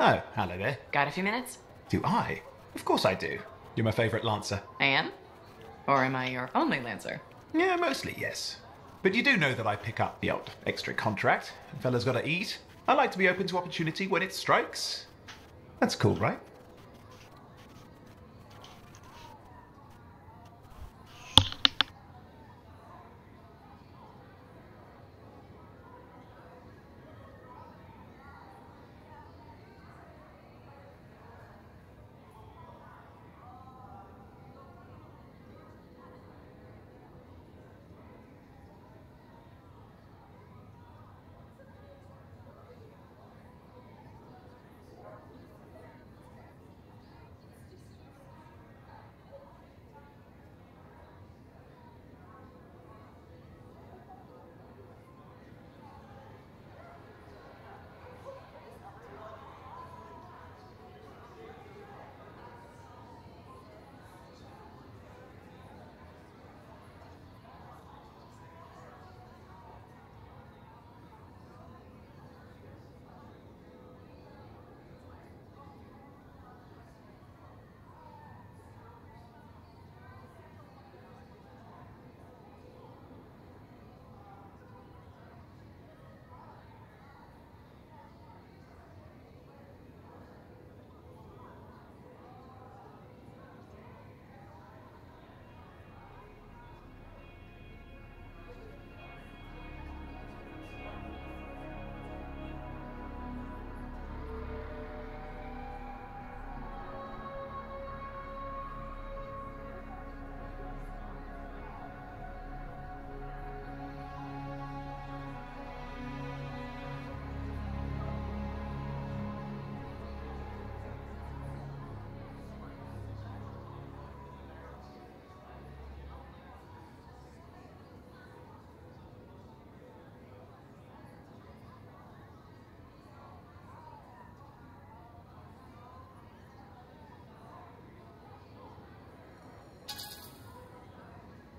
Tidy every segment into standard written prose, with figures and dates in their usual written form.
Oh, hello there. Got a few minutes? Do I? Of course I do. You're my favourite Lancer. I am? Or am I your only Lancer? Yeah, mostly, yes. But you do know that I pick up the odd extra contract. Fella's gotta eat. I like to be open to opportunity when it strikes. That's cool, right?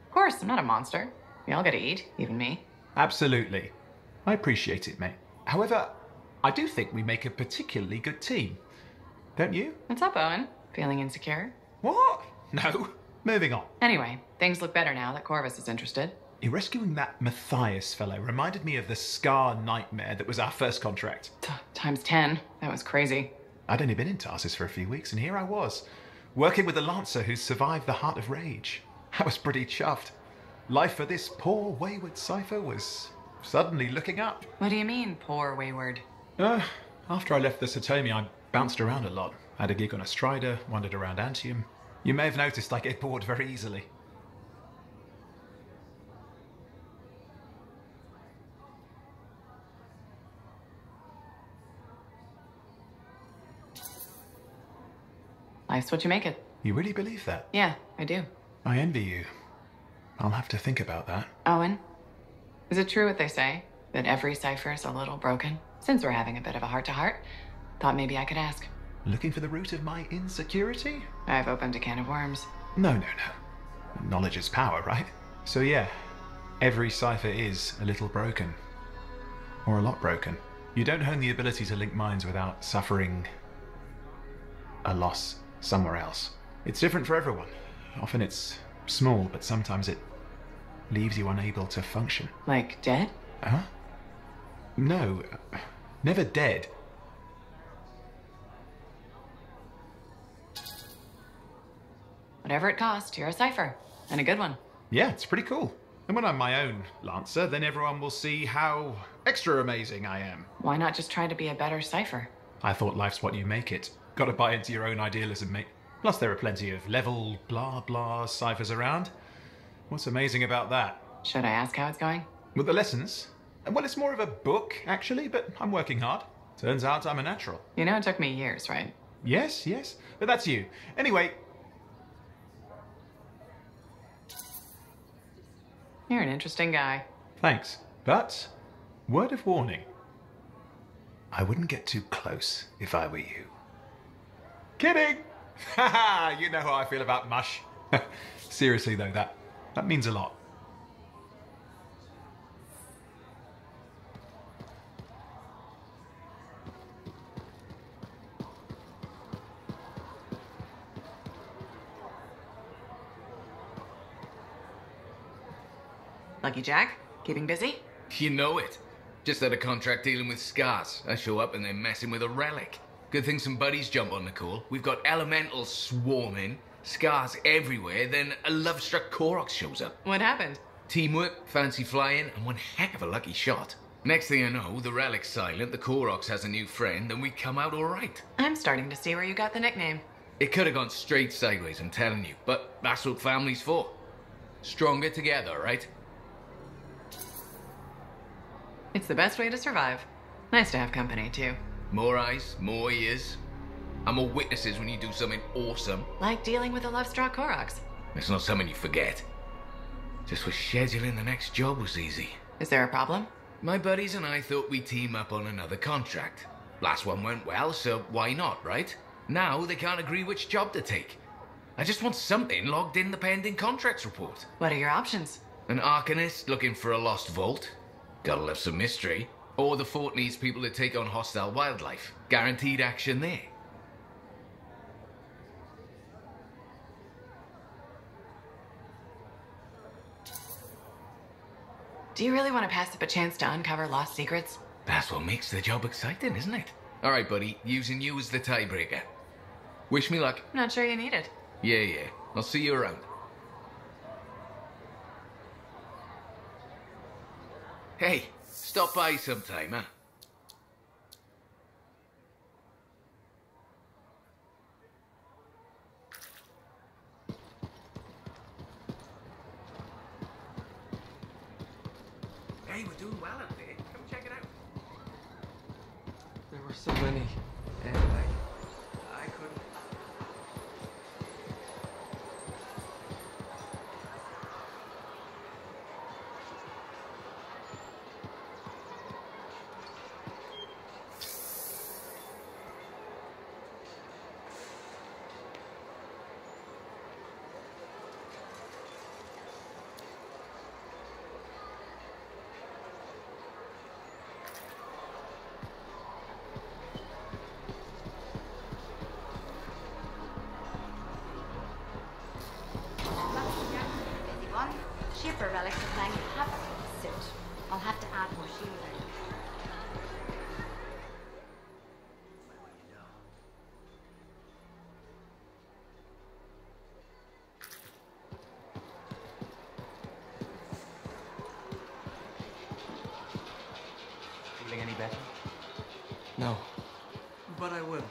Of course, I'm not a monster. We all gotta eat, even me. Absolutely. I appreciate it, mate. However, I do think we make a particularly good team. Don't you? What's up, Owen? Feeling insecure? What? No. Moving on. Anyway, things look better now that Corvus is interested. You're rescuing that Matthias fellow reminded me of the Scar nightmare that was our first contract. Times 10. That was crazy. I'd only been in Tarsus for a few weeks, and here I was, working with a Lancer who survived the Heart of Rage. I was pretty chuffed. Life for this poor, wayward cipher was suddenly looking up. What do you mean, poor wayward? After I left the Satomi, I bounced around a lot. Had a gig on a Strider, wandered around Antium. You may have noticed I get bored very easily. Life's what you make it. You really believe that? Yeah, I do. I envy you. I'll have to think about that. Owen, is it true what they say? That every cipher's a little broken? Since we're having a bit of a heart-to-heart, thought maybe I could ask. Looking for the root of my insecurity? I've opened a can of worms. No. Knowledge is power, right? So yeah, every cipher is a little broken. Or a lot broken. You don't hone the ability to link minds without suffering a loss somewhere else. It's different for everyone. Often it's small, but sometimes it leaves you unable to function. Like dead? Huh? No, never dead. Whatever it costs, you're a cipher. And a good one. Yeah, it's pretty cool. And when I'm my own Lancer, then everyone will see how extra amazing I am. Why not just try to be a better cipher? I thought life's what you make it. Gotta buy into your own idealism, mate. Plus there are plenty of level blah blah ciphers around. What's amazing about that? Should I ask how it's going? With the lessons? Well, it's more of a book, actually, but I'm working hard. Turns out I'm a natural. You know it took me years, right? Yes, but that's you. Anyway... You're an interesting guy. Thanks. But, word of warning. I wouldn't get too close if I were you. Kidding! Haha, you know how I feel about mush. Seriously though, that means a lot. Lucky Jack? Keeping busy? You know it. Just had a contract dealing with scars. I show up and they're messing with a relic. Good thing some buddies jump on the call. We've got elementals swarming, scars everywhere, then a love-struck Koroks shows up. What happened? Teamwork, fancy flying, and one heck of a lucky shot. Next thing I know, the relic's silent, the Koroks has a new friend, and we come out alright. I'm starting to see where you got the nickname. It could have gone straight sideways, I'm telling you, but that's what family's for. Stronger together, right? It's the best way to survive. Nice to have company, too. More eyes, more ears, and more witnesses when you do something awesome. Like dealing with the love-struck Koroks. It's not something you forget. Just was scheduling the next job was easy. Is there a problem? My buddies and I thought we'd team up on another contract. Last one went well, so why not, right? Now they can't agree which job to take. I just want something logged in the pending contracts report. What are your options? An Arcanist looking for a lost vault. Gotta love some mystery. Or the fort needs people to take on hostile wildlife. Guaranteed action there. Do you really want to pass up a chance to uncover lost secrets? That's what makes the job exciting, isn't it? All right, buddy. Using you as the tiebreaker. Wish me luck. I'm not sure you need it. Yeah. I'll see you around. Hey, stop by sometime, huh? Hey, we're doing well up there. Come check it out. There were so many, and I couldn't. Shipper relics are playing havoc with the suit. I'll have to add more shielding. Feeling any better? No. But I will.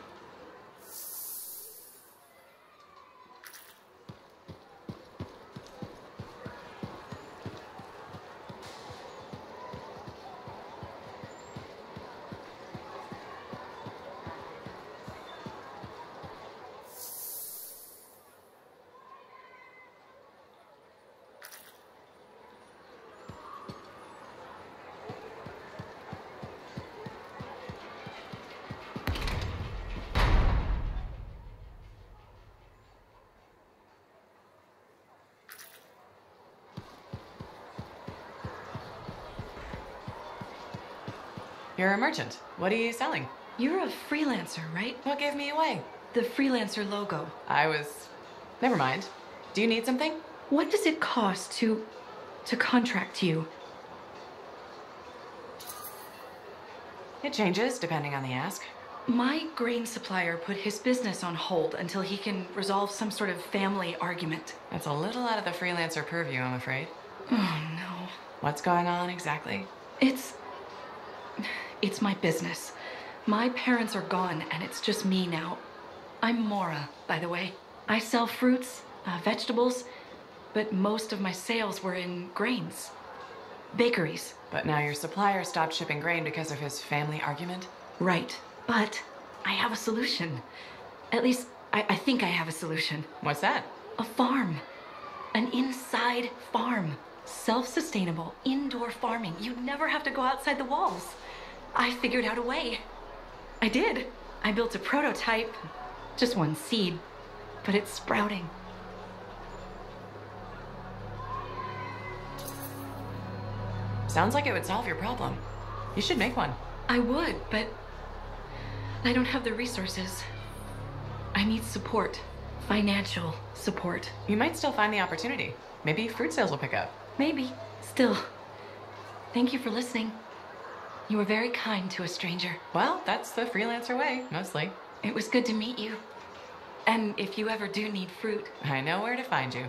You're a merchant. What are you selling? You're a freelancer, right? What gave me away? The freelancer logo. Never mind. Do you need something? What does it cost to contract you? It changes depending on the ask. My grain supplier put his business on hold until he can resolve some sort of family argument. That's a little out of the freelancer purview, I'm afraid. Oh, no. What's going on exactly? It's my business. My parents are gone, and it's just me now. I'm Mora, by the way. I sell fruits, vegetables, but most of my sales were in grains. Bakeries. But now your supplier stopped shipping grain because of his family argument? Right. But I have a solution. At least, I think I have a solution. What's that? A farm. An inside farm. Self-sustainable, indoor farming. You never have to go outside the walls. I figured out a way. I did. I built a prototype. Just one seed. But it's sprouting. Sounds like it would solve your problem. You should make one. I would, but I don't have the resources. I need support. Financial support. You might still find the opportunity. Maybe fruit sales will pick up. Maybe. Still, thank you for listening. You were very kind to a stranger. Well, that's the freelancer way, mostly. It was good to meet you. And if you ever do need fruit, I know where to find you.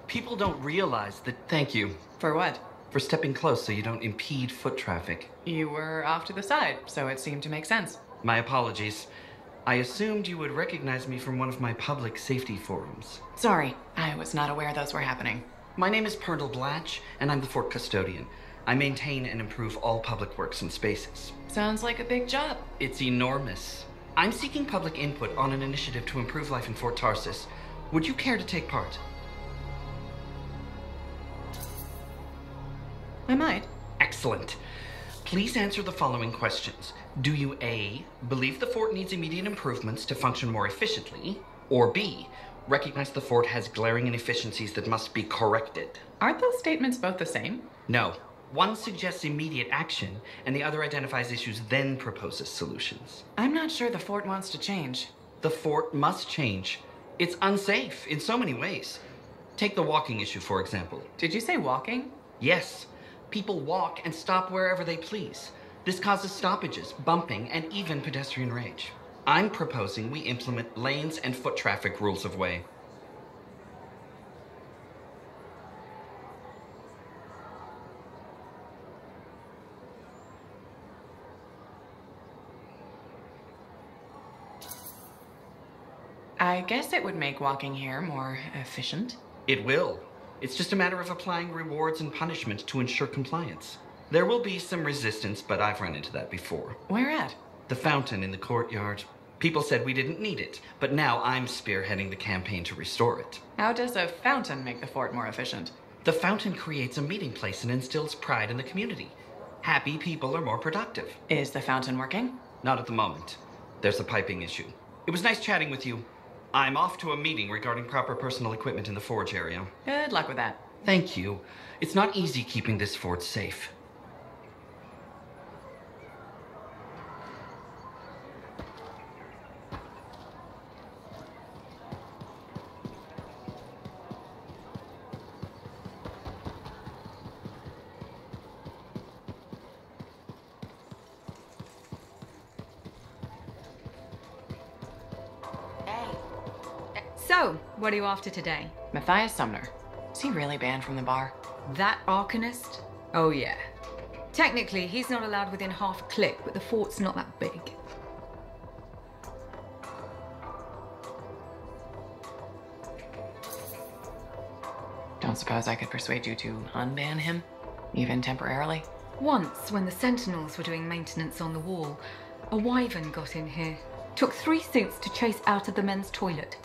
People don't realize that. Thank you For what? for stepping close so you don't impede foot traffic. You were off to the side, so it seemed to make sense. My apologies. I assumed you would recognize me from one of my public safety forums. Sorry, I was not aware those were happening. My name is Pernell Blatch, and I'm the fort custodian. I maintain and improve all public works and spaces. Sounds like a big job. It's enormous. I'm seeking public input on an initiative to improve life in Fort Tarsis. Would you care to take part? I might. Excellent. Please answer the following questions. Do you A, believe the fort needs immediate improvements to function more efficiently? Or B, recognize the fort has glaring inefficiencies that must be corrected? Aren't those statements both the same? No. One suggests immediate action, and the other identifies issues, then proposes solutions. I'm not sure the fort wants to change. The fort must change. It's unsafe in so many ways. Take the walking issue, for example. Did you say walking? Yes. People walk and stop wherever they please. This causes stoppages, bumping, and even pedestrian rage. I'm proposing we implement lanes and foot traffic rules of way. I guess it would make walking here more efficient. It will. It's just a matter of applying rewards and punishment to ensure compliance. There will be some resistance, but I've run into that before. Where at? The fountain in the courtyard. People said we didn't need it, but now I'm spearheading the campaign to restore it. How does a fountain make the fort more efficient? The fountain creates a meeting place and instills pride in the community. Happy people are more productive. Is the fountain working? Not at the moment. There's a piping issue. It was nice chatting with you. I'm off to a meeting regarding proper personal equipment in the forge area. Good luck with that. Thank you. It's not easy keeping this fort safe. So, what are you after today? Matthias Sumner. Is he really banned from the bar? That Arcanist? Oh yeah. Technically, he's not allowed within half a click, but the fort's not that big. Don't suppose I could persuade you to unban him? Even temporarily? Once, when the Sentinels were doing maintenance on the wall, a wyvern got in here. Took 3 suits to chase out of the men's toilet.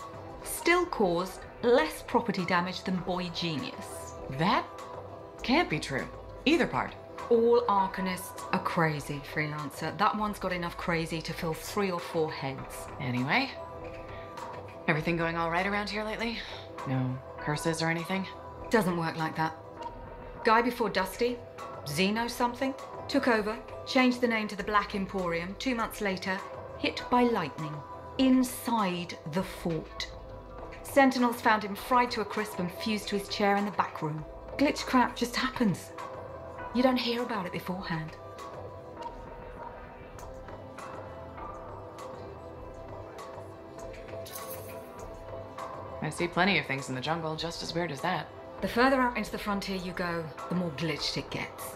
Still caused less property damage than Boy Genius. That can't be true. Either part. All Arcanists are crazy, Freelancer. That one's got enough crazy to fill 3 or 4 heads. Anyway, everything going all right around here lately? No curses or anything? Doesn't work like that. Guy before Dusty? Xeno something? Took over, changed the name to the Black Emporium. 2 months later, hit by lightning. Inside the fort. Sentinels found him fried to a crisp and fused to his chair in the back room. Glitch crap just happens. You don't hear about it beforehand. I see plenty of things in the jungle just as weird as that. The further out into the frontier you go, the more glitched it gets.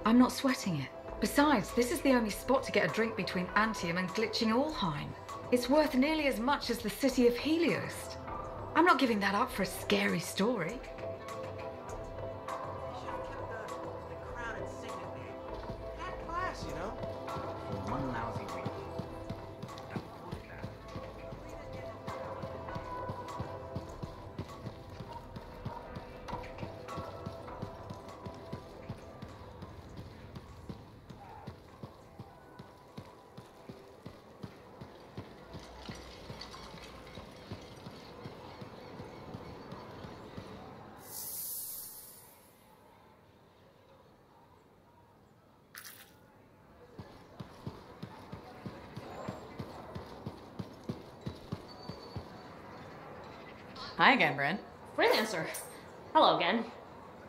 I'm not sweating it. Besides, this is the only spot to get a drink between Antium and glitching Allheim. It's worth nearly as much as the city of Helios. I'm not giving that up for a scary story. Hi again, Bryn. Freelancer. Hello again.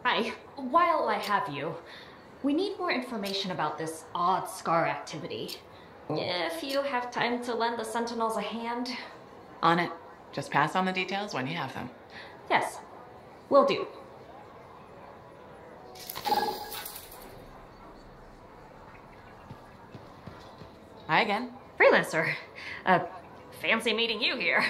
Hi. While I have you, we need more information about this odd scar activity. If you have time to lend the Sentinels a hand. On it. Just pass on the details when you have them. Yes, will do. Hi again. Freelancer. Fancy meeting you here.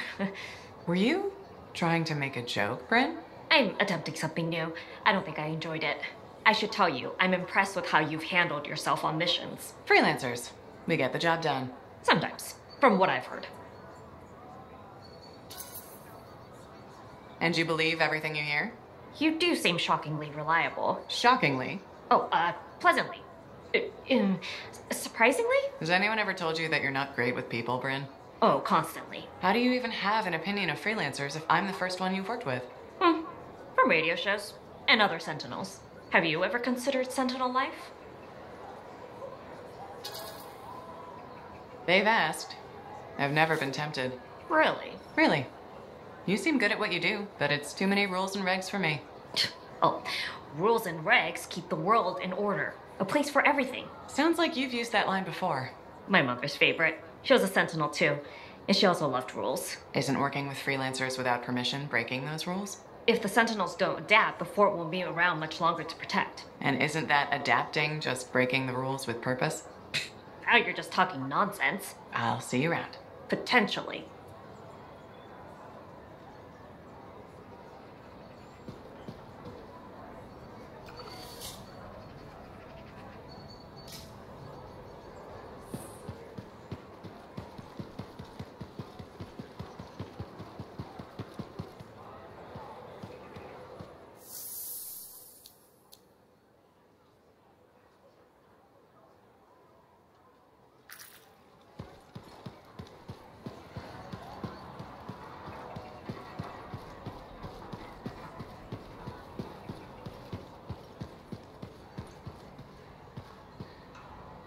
Were you trying to make a joke, Bryn? I'm attempting something new. I don't think I enjoyed it. I should tell you, I'm impressed with how you've handled yourself on missions. Freelancers. We get the job done. Sometimes, from what I've heard. And you believe everything you hear? You do seem shockingly reliable. Shockingly. Oh, pleasantly. Surprisingly? Has anyone ever told you that you're not great with people, Bryn? Oh, constantly. How do you even have an opinion of freelancers if I'm the first one you've worked with? From radio shows and other Sentinels. Have you ever considered Sentinel life? They've asked. I've never been tempted. Really? Really. You seem good at what you do, but it's too many rules and regs for me. Oh, rules and regs keep the world in order. A place for everything. Sounds like you've used that line before. My mother's favorite. She was a Sentinel too, and she also loved rules. Isn't working with freelancers without permission breaking those rules? If the Sentinels don't adapt, the fort won't be around much longer to protect. And isn't that adapting just breaking the rules with purpose? Now you're just talking nonsense. I'll see you around. Potentially.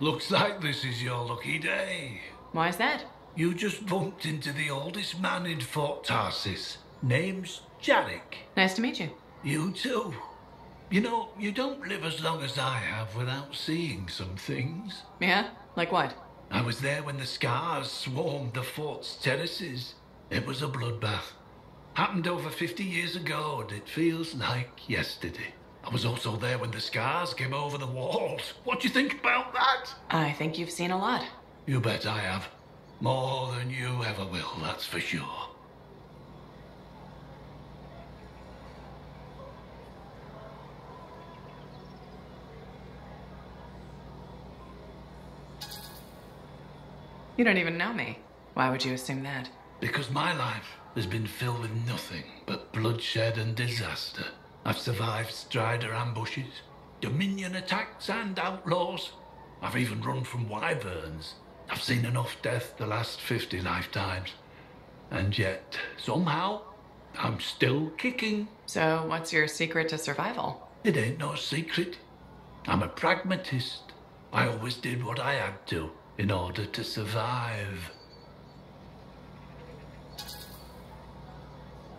Looks like this is your lucky day. Why's that? You just bumped into the oldest man in Fort Tarsis. Name's Jarek. Nice to meet you. You too. You know, you don't live as long as I have without seeing some things. Yeah? Like what? I was there when the scars swarmed the fort's terraces. It was a bloodbath. Happened over 50 years ago, and it feels like yesterday. I was also there when the scars came over the walls. What do you think about that? I think you've seen a lot. You bet I have. More than you ever will, that's for sure. You don't even know me. Why would you assume that? Because my life has been filled with nothing but bloodshed and disaster. I've survived Strider ambushes, Dominion attacks and outlaws. I've even run from wyverns. I've seen enough death the last 50 lifetimes. And yet, somehow, I'm still kicking. So, what's your secret to survival? It ain't no secret. I'm a pragmatist. I always did what I had to in order to survive.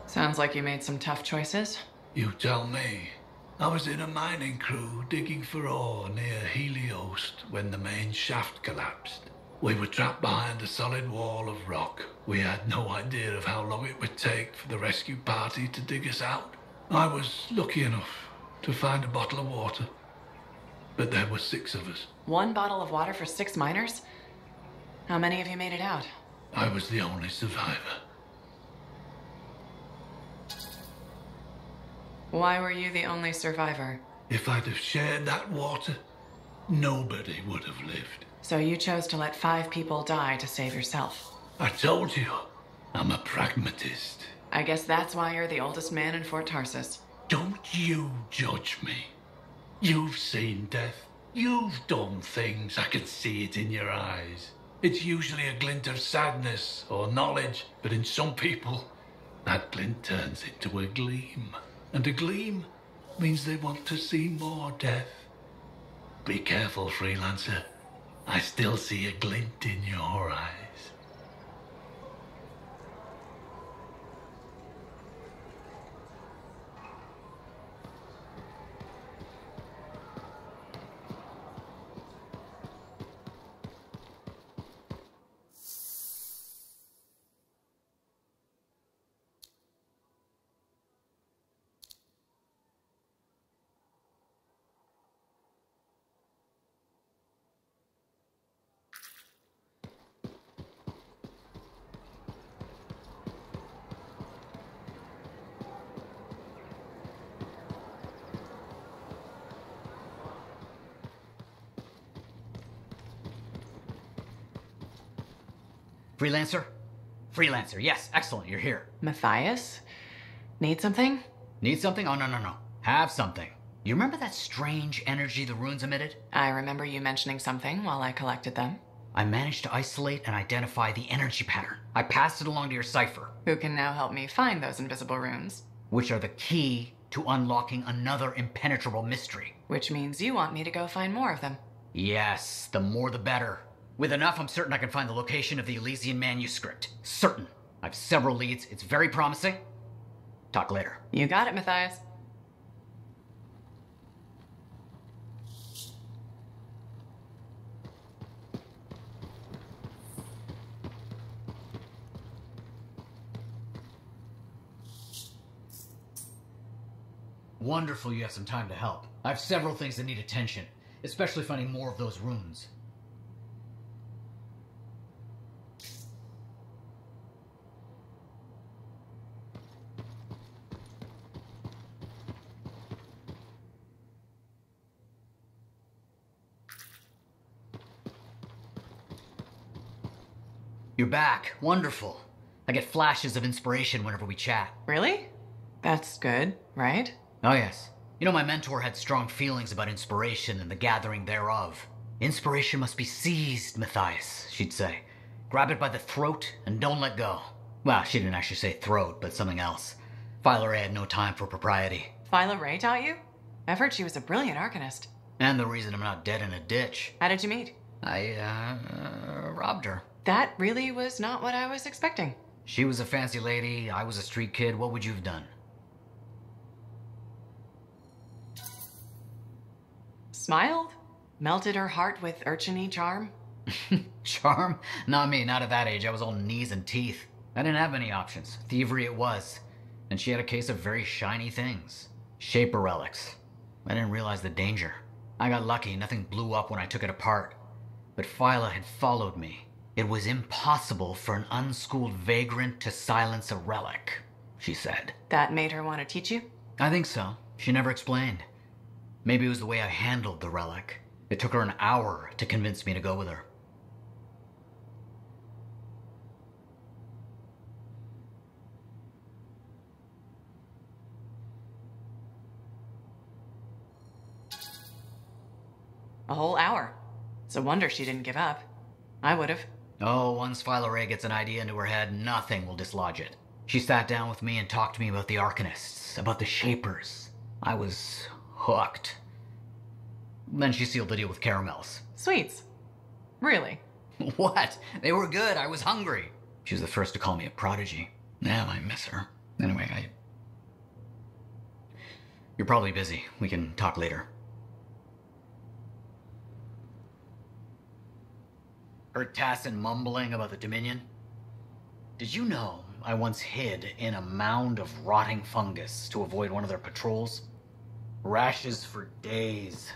Sounds like you made some tough choices. You tell me. I was in a mining crew digging for ore near Heliost when the main shaft collapsed. We were trapped behind a solid wall of rock. We had no idea of how long it would take for the rescue party to dig us out. I was lucky enough to find a bottle of water, but there were 6 of us. 1 bottle of water for 6 miners? How many of you made it out? I was the only survivor. Why were you the only survivor? If I'd have shared that water, nobody would have lived. So you chose to let 5 people die to save yourself. I told you, I'm a pragmatist. I guess that's why you're the oldest man in Fort Tarsus. Don't you judge me. You've seen death. You've done things. I can see it in your eyes. It's usually a glint of sadness or knowledge, but in some people, that glint turns into a gleam. And a gleam means they want to see more death. Be careful, freelancer. I still see a glint in your eyes. Freelancer? Freelancer, yes, excellent, you're here. Matthias? Need something? Need something? Oh, no. Have something. You remember that strange energy the runes emitted? I remember you mentioning something while I collected them. I managed to isolate and identify the energy pattern. I passed it along to your cipher. Who can now help me find those invisible runes? Which are the key to unlocking another impenetrable mystery. Which means you want me to go find more of them. Yes, the more the better. With enough, I'm certain I can find the location of the Elysian manuscript. Certain. I have several leads. It's very promising. Talk later. You got it, Matthias. Wonderful you have some time to help. I have several things that need attention, especially finding more of those runes. You're back. Wonderful. I get flashes of inspiration whenever we chat. Really? That's good, right? Oh, yes. You know, my mentor had strong feelings about inspiration and the gathering thereof. Inspiration must be seized, Matthias, she'd say. Grab it by the throat and don't let go. Well, she didn't actually say throat, but something else. Phyla Ray had no time for propriety. Phyla Ray taught you? I've heard she was a brilliant arcanist. And the reason I'm not dead in a ditch. How did you meet? I robbed her. That really was not what I was expecting. She was a fancy lady, I was a street kid. What would you have done? Smiled? Melted her heart with urchin-y charm? Charm? Not me, not at that age. I was all knees and teeth. I didn't have many options. Thievery it was. And she had a case of very shiny things. Shaper relics. I didn't realize the danger. I got lucky, nothing blew up when I took it apart. But Phyla had followed me. It was impossible for an unschooled vagrant to silence a relic, she said. That made her want to teach you? I think so. She never explained. Maybe it was the way I handled the relic. It took her an hour to convince me to go with her. A whole hour. It's a wonder she didn't give up. I would have. Oh, once Phyla Ray gets an idea into her head, nothing will dislodge it. She sat down with me and talked to me about the Arcanists, about the Shapers. I was hooked. Then she sealed the deal with caramels. Sweets. Really? What? They were good. I was hungry. She was the first to call me a prodigy. Now I miss her. Anyway, You're probably busy. We can talk later. Heard Tassin mumbling about the Dominion? Did you know I once hid in a mound of rotting fungus to avoid one of their patrols? Rashes for days.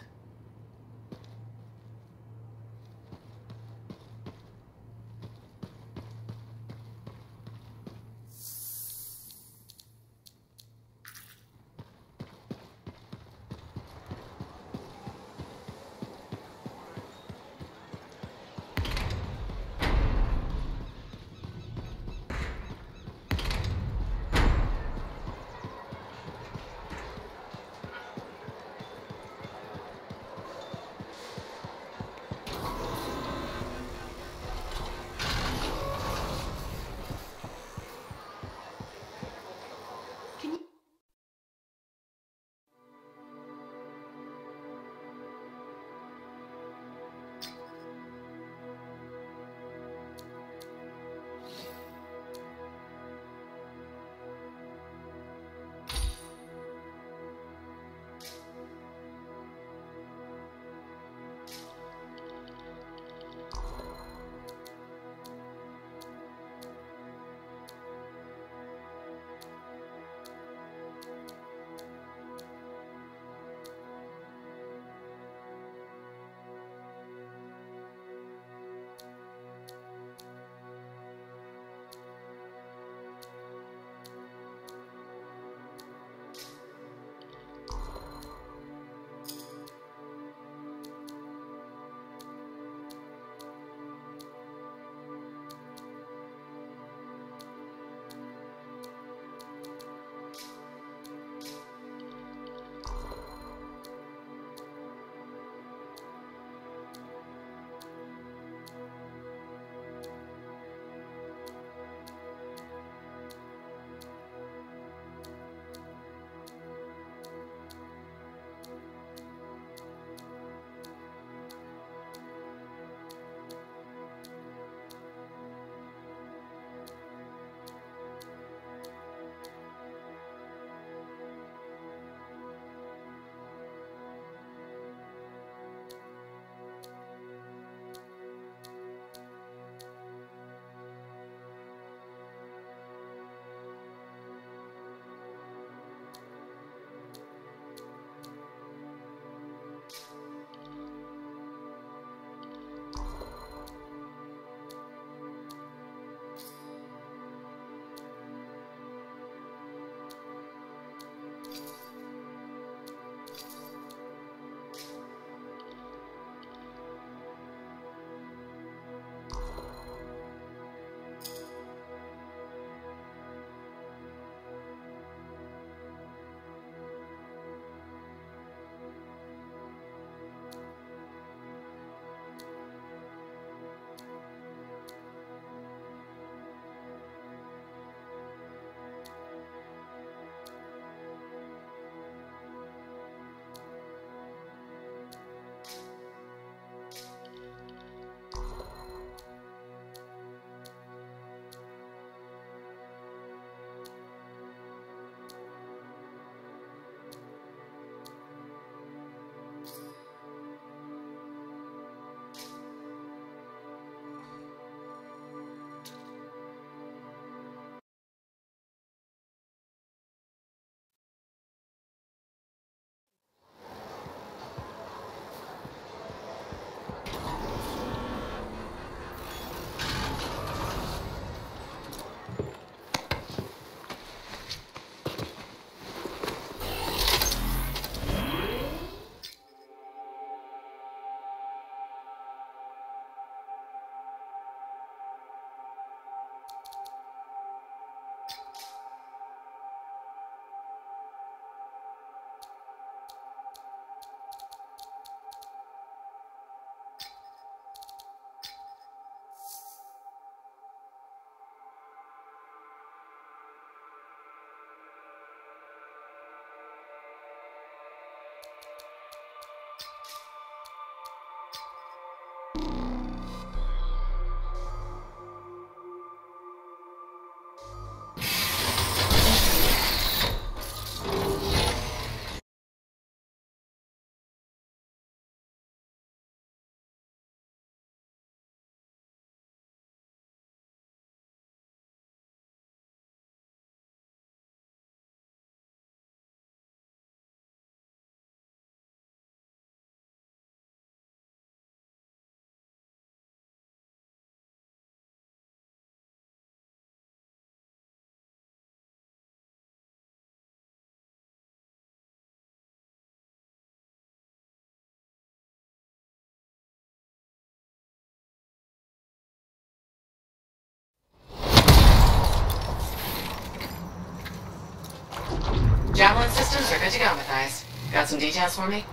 How'd you go, Matthias? Got some details for me?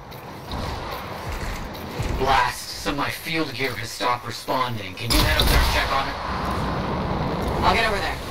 Blast. Some of my field gear has stopped responding. Can you head up there and check on it? I'll get over there.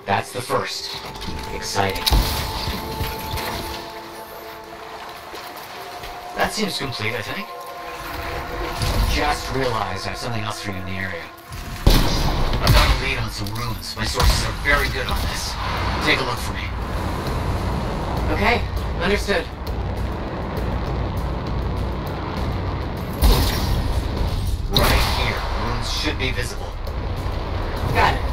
That's the first. Exciting. That seems complete, I think. Just realized I have something else for you in the area. I've got a lead on some ruins. My sources are very good on this. Take a look for me. Okay, understood. Right here. Ruins should be visible. Got it.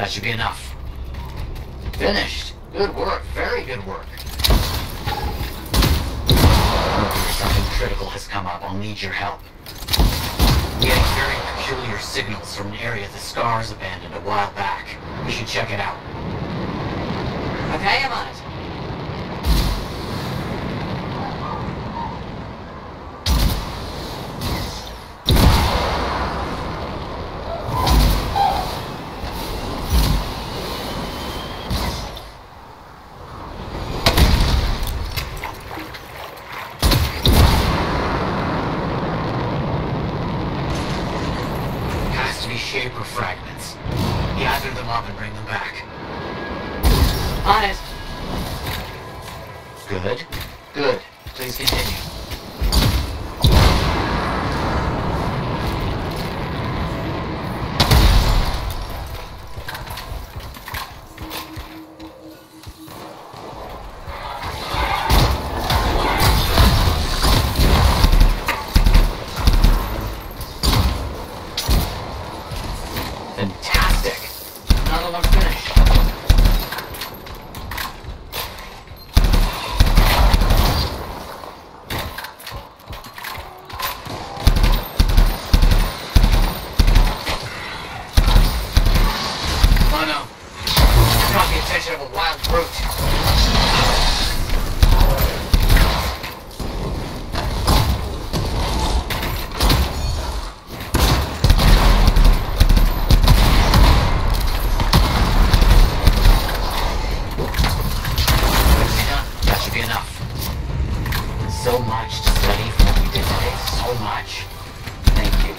That should be enough. Finished. Good work. Very good work. Something critical has come up. I'll need your help. I'm getting very peculiar signals from an area the Scars abandoned a while back. We should check it out. Okay, I'm on it. Shaper fragments. Gather them up and bring them back. On it. Good. Good. Please continue. Fantastic! Another one finished. Oh no. Caught the attention of a wild brute. So much to study from what we did today. So much. Thank you.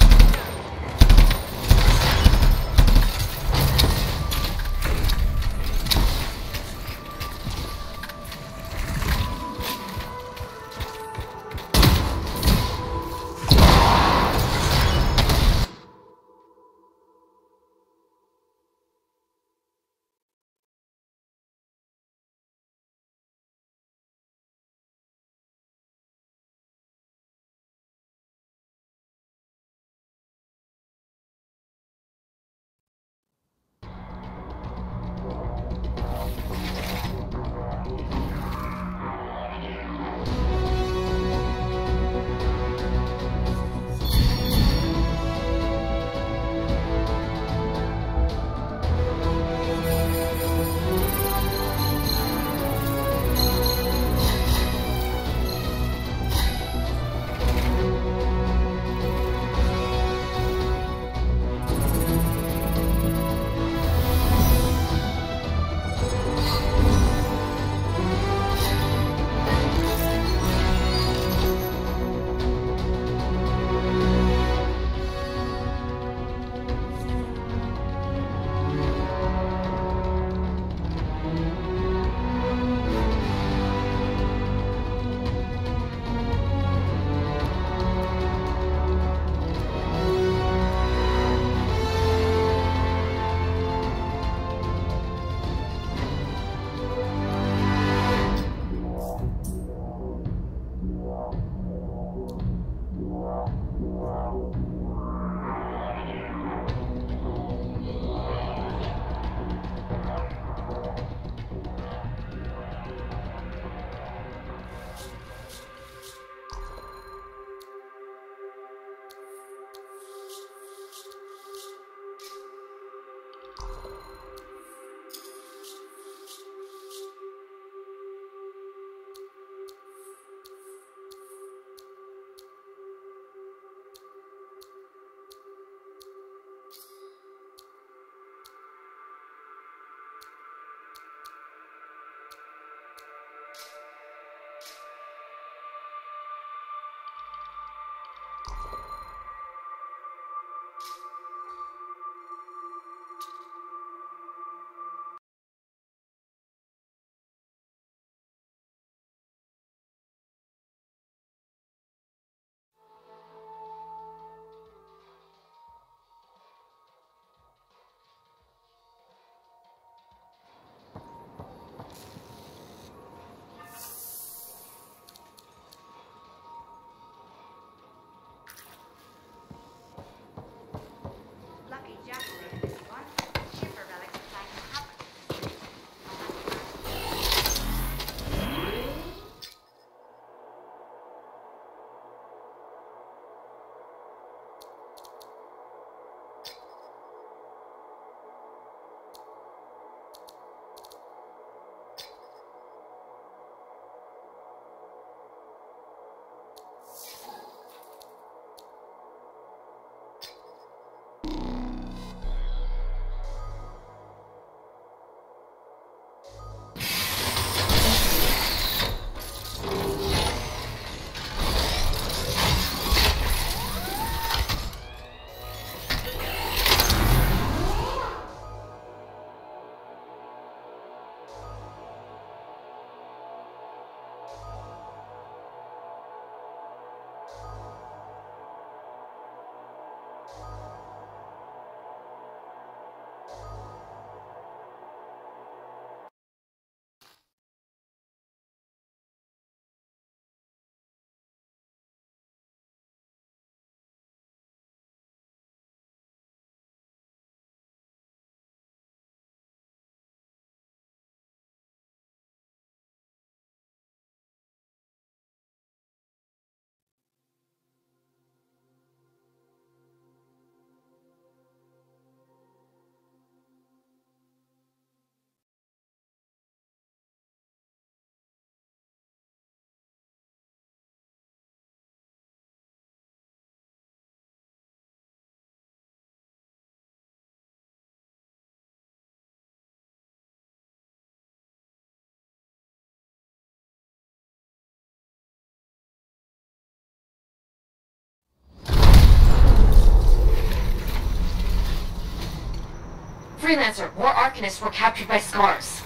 Freelancer, more Arcanists were captured by Scars.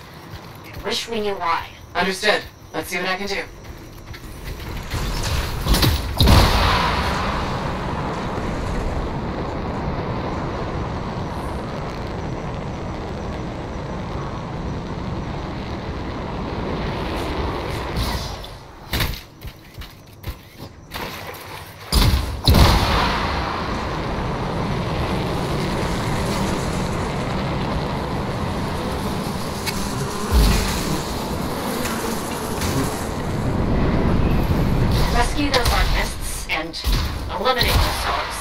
I wish we knew why. Understood. Let's see what I can do. Rescue those Arcanists and eliminate the Scars.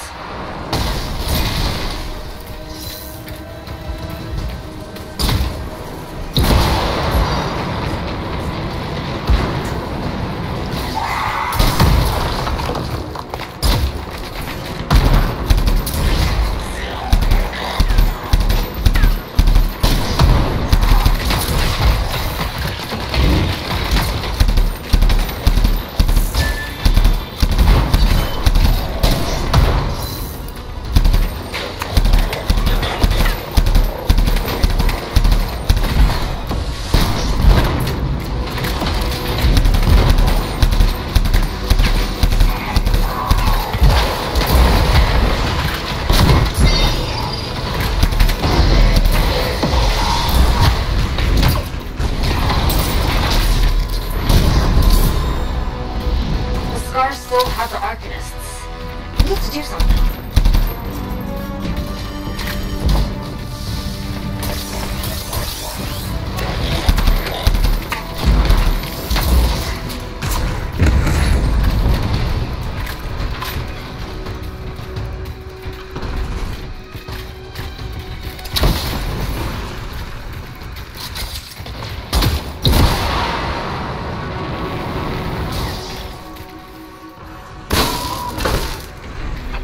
Scars still have the Arcanists. We need to do something.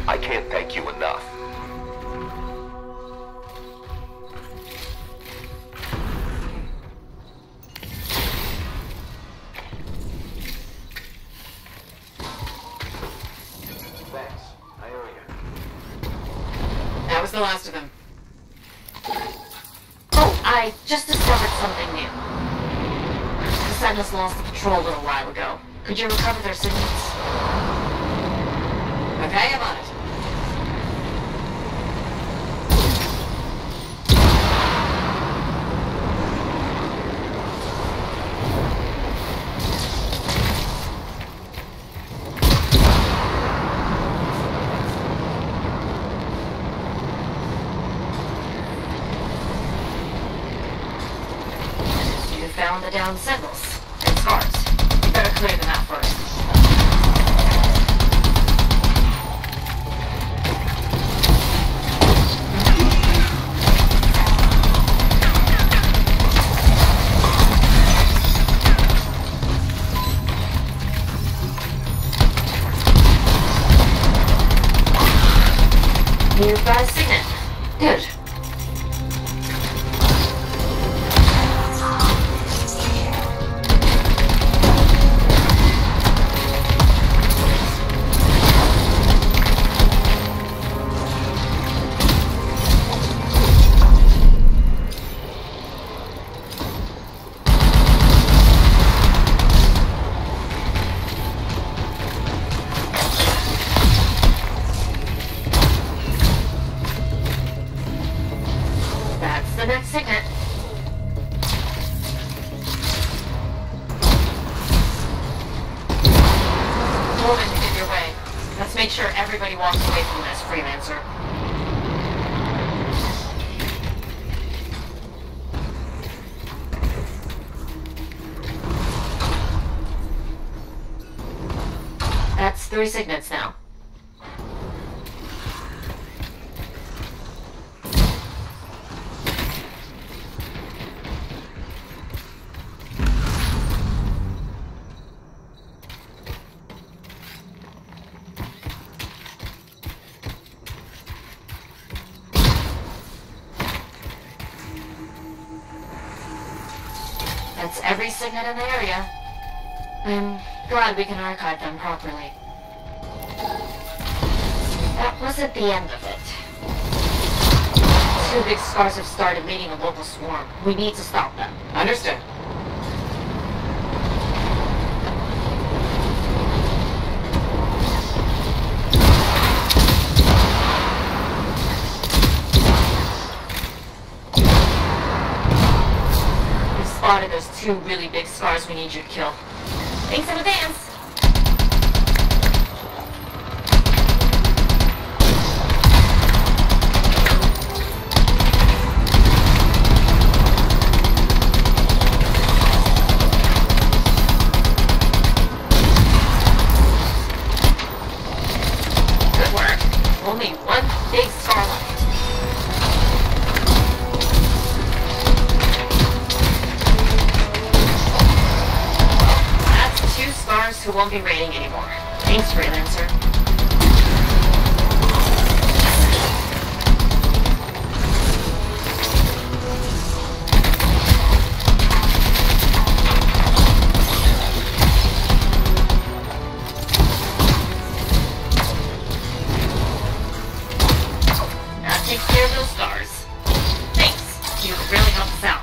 I can't thank you enough. Thanks. I owe you. That was the last of them. Oh, I just discovered something new. The Sentinels lost the patrol a little while ago. Could you recover their signals? Okay, I'm on it. You found the downed Sentinels and Scars. You better clear them out first. You've got a signet. Good. That's the next signet. Hold it to get your way. Let's make sure everybody walks away from this, Freelancer. That's 3 signets now. That's every signet in the area. I'm glad we can archive them properly. That wasn't the end of it. two big scars have started leading a local swarm. We need to stop them. Understood. We spotted those two really big scars we need you to kill. Thanks in advance. Only one big scar left. Well, that's two scars who won't be raiding anymore. Thanks, Freelancer. Takes care of those scars. Thanks. You really helped us out.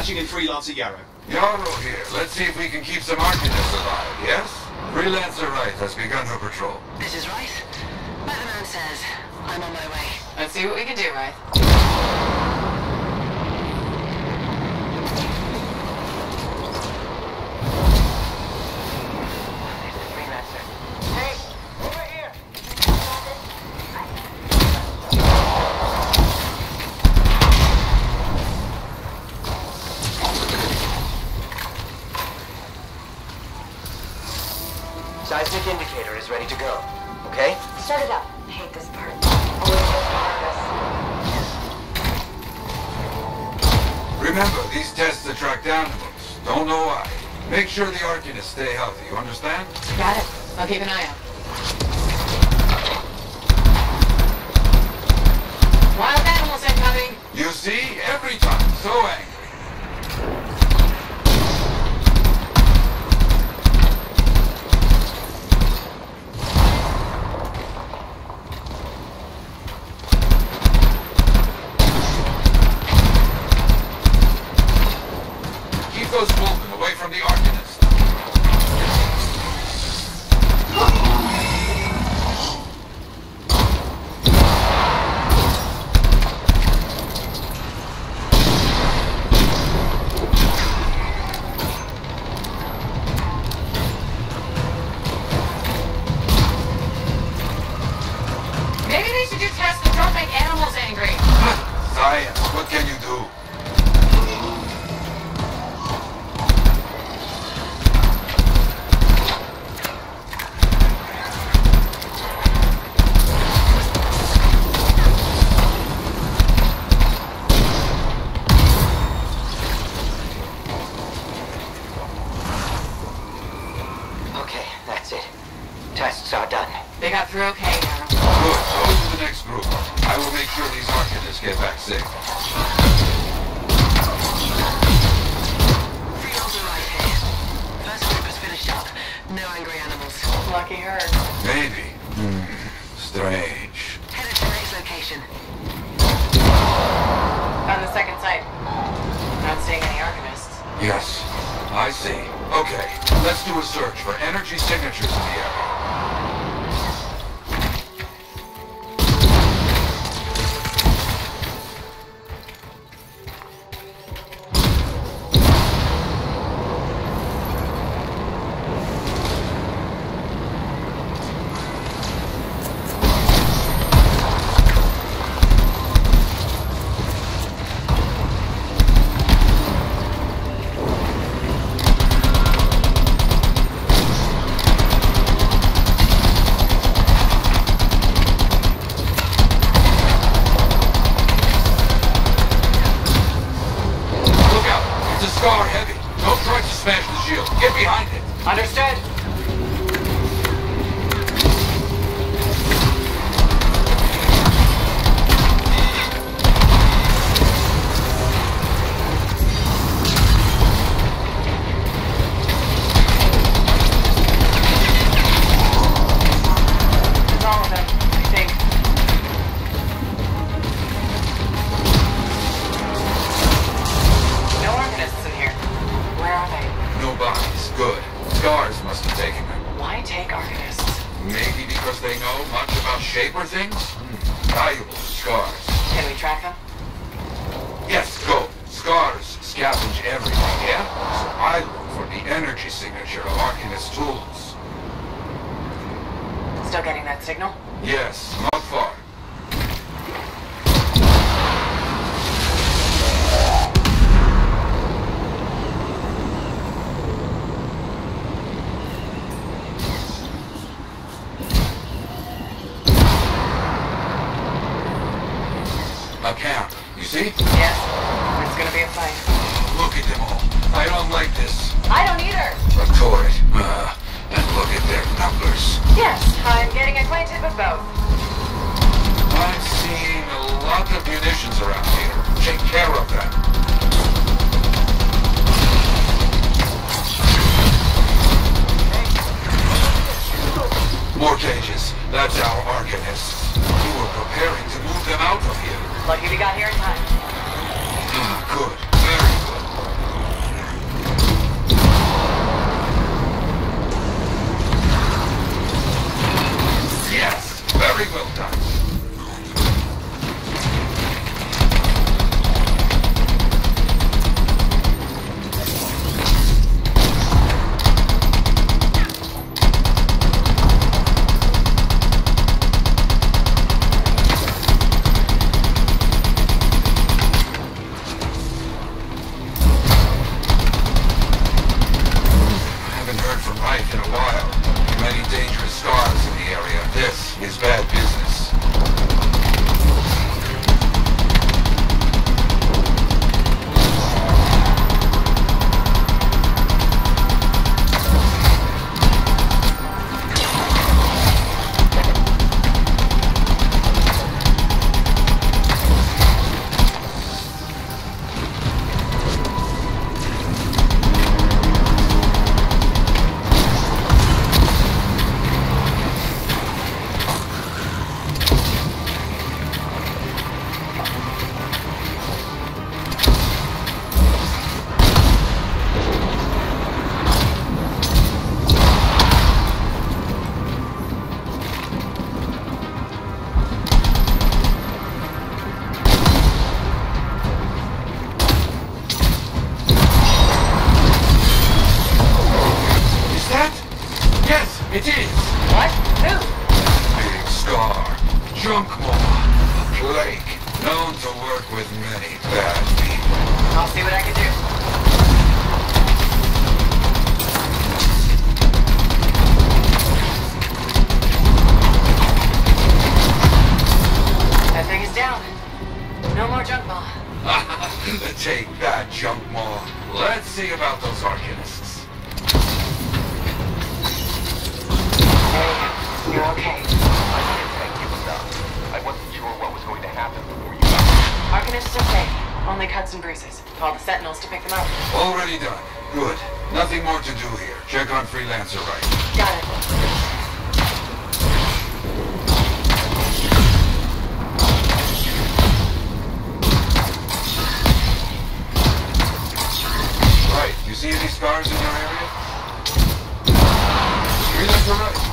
Patching in Freelancer Yarrow. Yarrow here. Let's see if we can keep some Arcanists alive, yes? Freelancer Wright has begun her patrol. This is Wright. Weatherman says I'm on my way. Let's see what we can do, Wright. Seismic indicator is ready to go. Okay? Start it up. I hate this part. Remember, these tests attract animals. Don't know why. Make sure the Arcanists stay healthy, you understand? Got it. I'll keep an eye out. Wild animals incoming! You see? Every time. So angry. Keep those moving away from the Arcanists. Maybe they should do tests that don't make animals angry. Science, what can you do? Okay, that's it. Tests are done. They got through okay, Yarrow. Good, go to the next group. I will make sure these Arcanists get back safe. Fields are right here. First group is finished up. No angry animals. Lucky her. Maybe. Strange. Headed to Ray's location. On the second site. Not seeing any Arcanists. Yes, I see. Okay, let's do a search for energy signatures in the area. Look out! It's a Scar heavy. Don't try to smash the shield. Get behind it. Understood. That's all of them, I think. No Arcanists in here. Where are they? No bodies. Good. Scars must have taken them. Why take Arcanists? Maybe because they know much about Shaper things? Valuable Scars. Can we track them? Yes, go. Scars scavenge everything, yeah? So I look for the energy signature of Arcanist tools. Still getting that signal? Yes, not far. A camp, you see? Yes. It's gonna be a fight. Look at them all. I don't like this. I don't either. Rhetoric. And look at their numbers. Yes, I'm getting acquainted with both. I'm seeing a lot of munitions around here. Take care of them. More cages. That's our Arcanists. We were preparing to move them out of here. Lucky we got here in time. Good. Very good. junk maw. A plague. Known to work with many bad people. I'll see what I can do. That thing is down. No more junk maw. Take that, junk maw. Let's see about those Arcanists. There you go. You're okay. I can't thank you enough. I wasn't sure what was going to happen before you got Arcanist's okay. Only cuts and bruises. Call the Sentinels to pick them up. Already done. Good. Nothing more to do here. Check on Freelancer right. Got it. Right. You see any scars in your area? Freelancer right.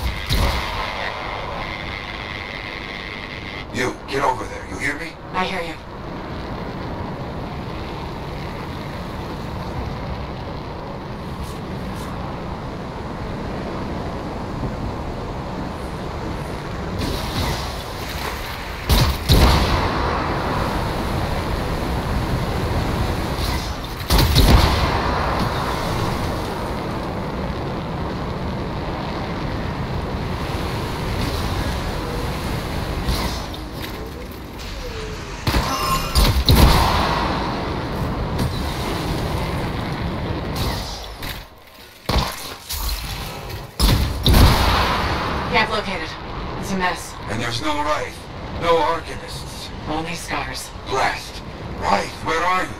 You, get over there. You hear me? I hear you. Camp located. It's a mess. And there's no Wraith. No Arcanists. Only scars. Blast. Wraith, where are you?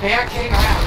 They aren't kidding around.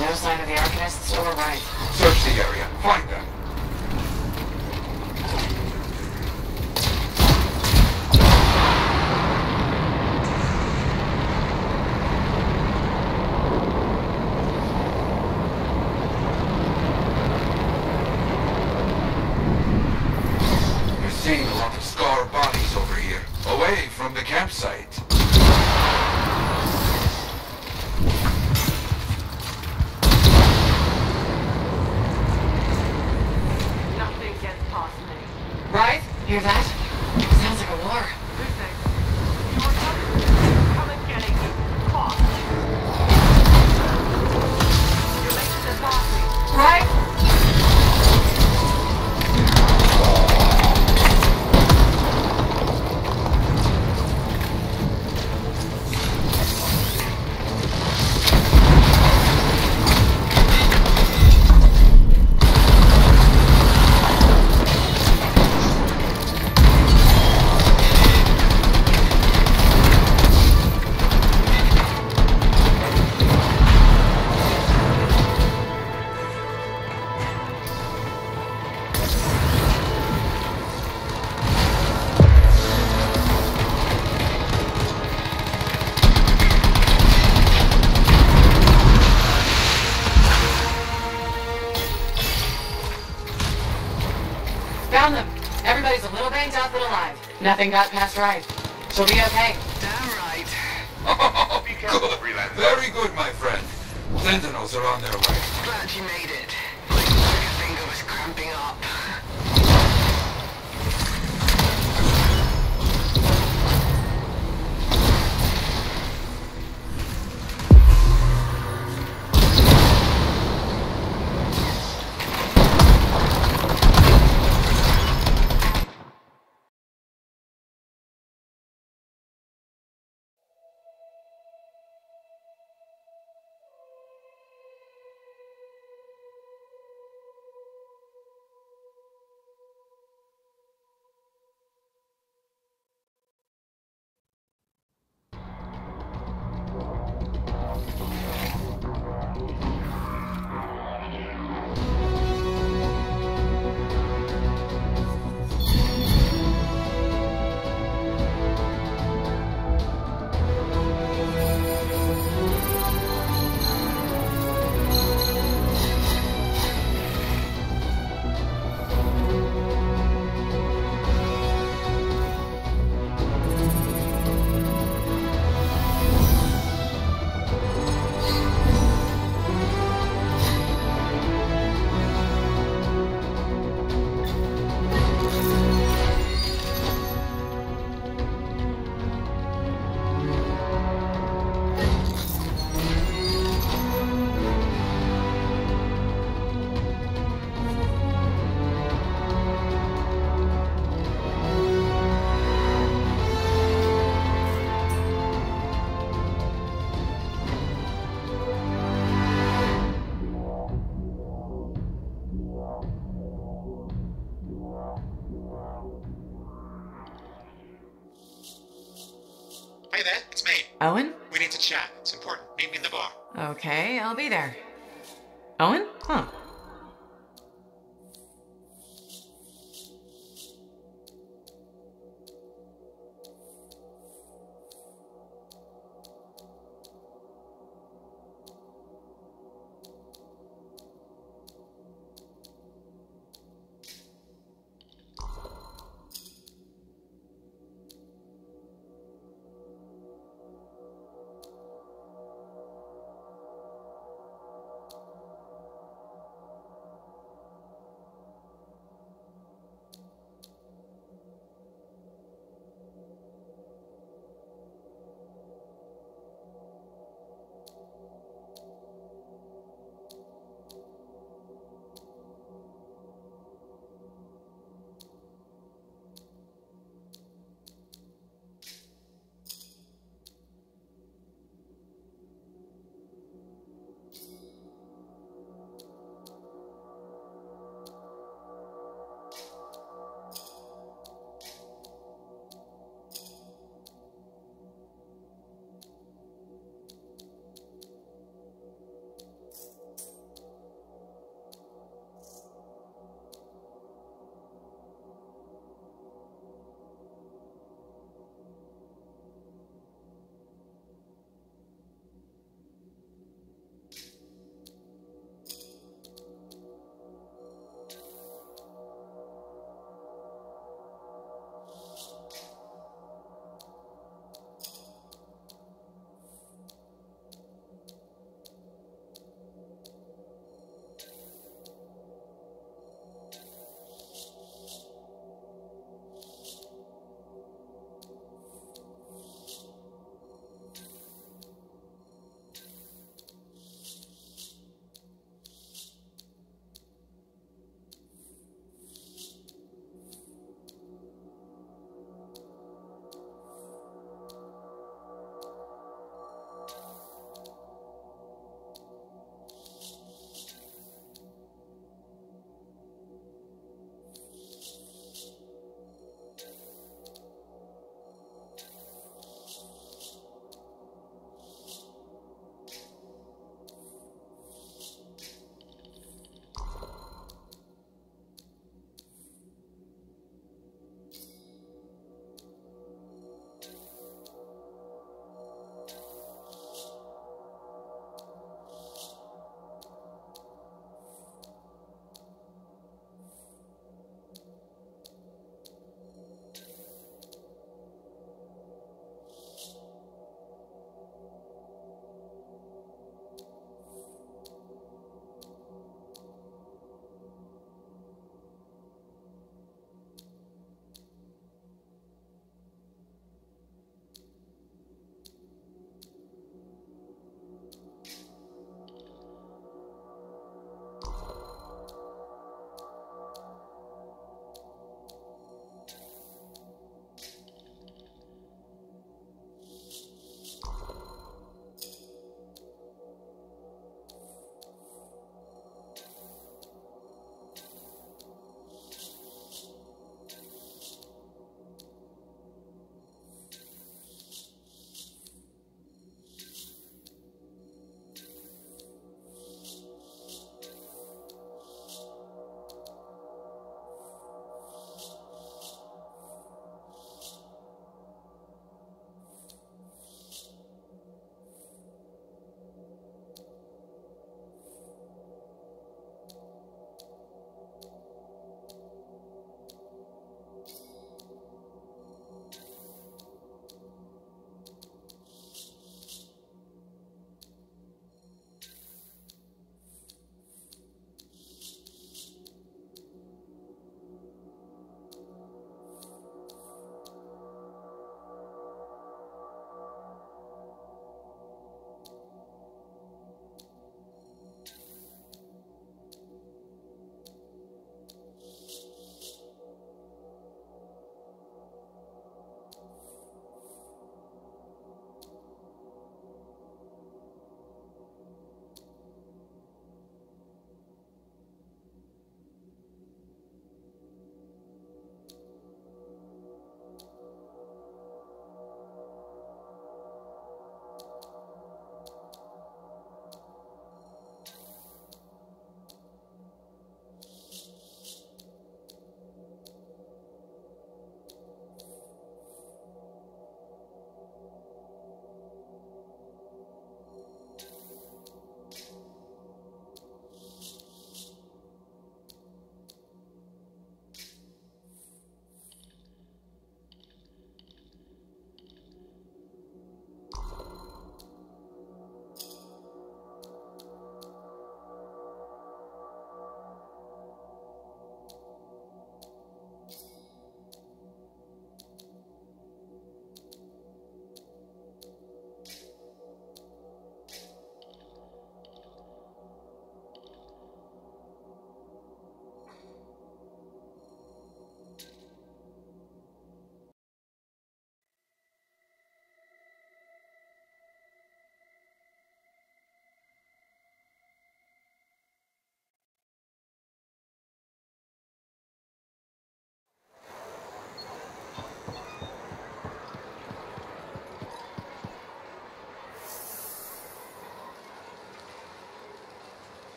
No sign of the Arcanists or Wraith. Search the area. Find them. You're seeing a lot of scar bodies over here, away from the campsite. Right? Hear that? Sounds like a war. Come and get it, you cock. You're late to the party. Right? Found them. Everybody's a little banged up but alive. Nothing got past Ride. She'll be okay. Damn right. Oh, good. Very good, my friend. Sentinels are on their way. Glad you made it. My finger was cramping up. Hey there, it's me. Owen? We need to chat. It's important. Meet me in the bar. Okay, I'll be there. Owen? Huh.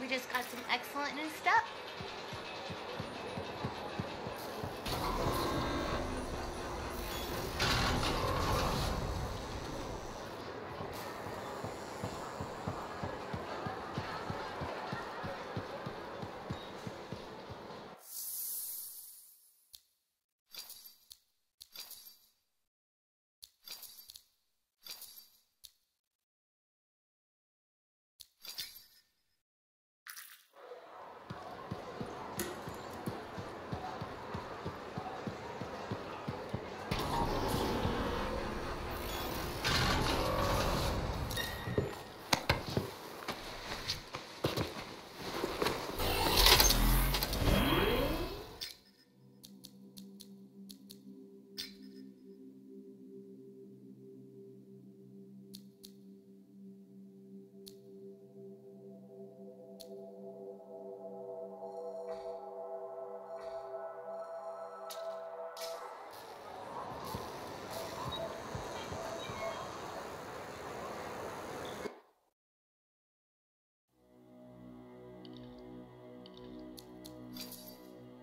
We just got some excellent new stuff.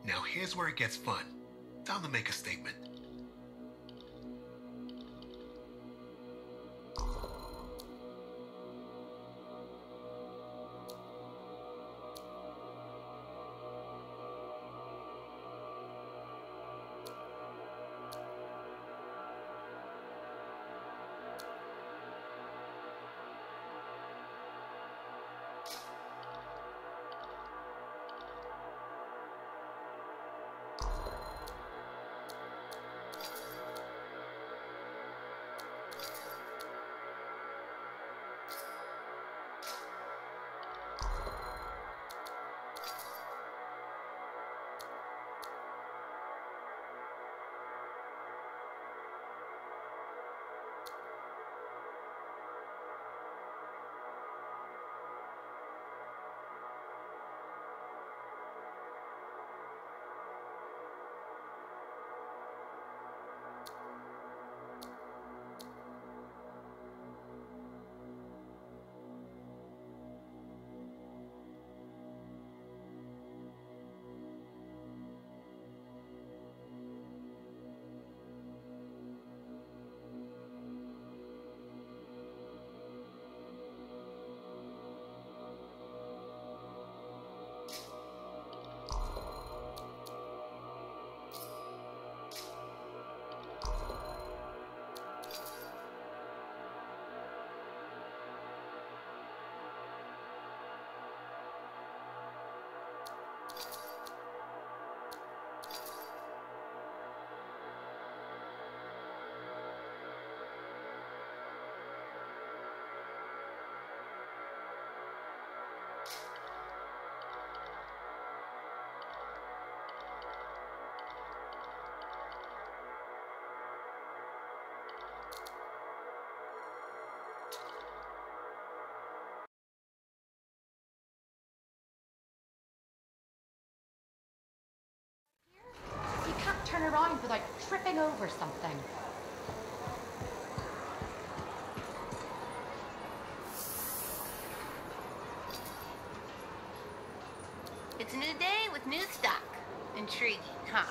Now here's where it gets fun. Time to make a statement. You can't turn around without tripping over something. It's a new day with new stock. Intriguing, huh?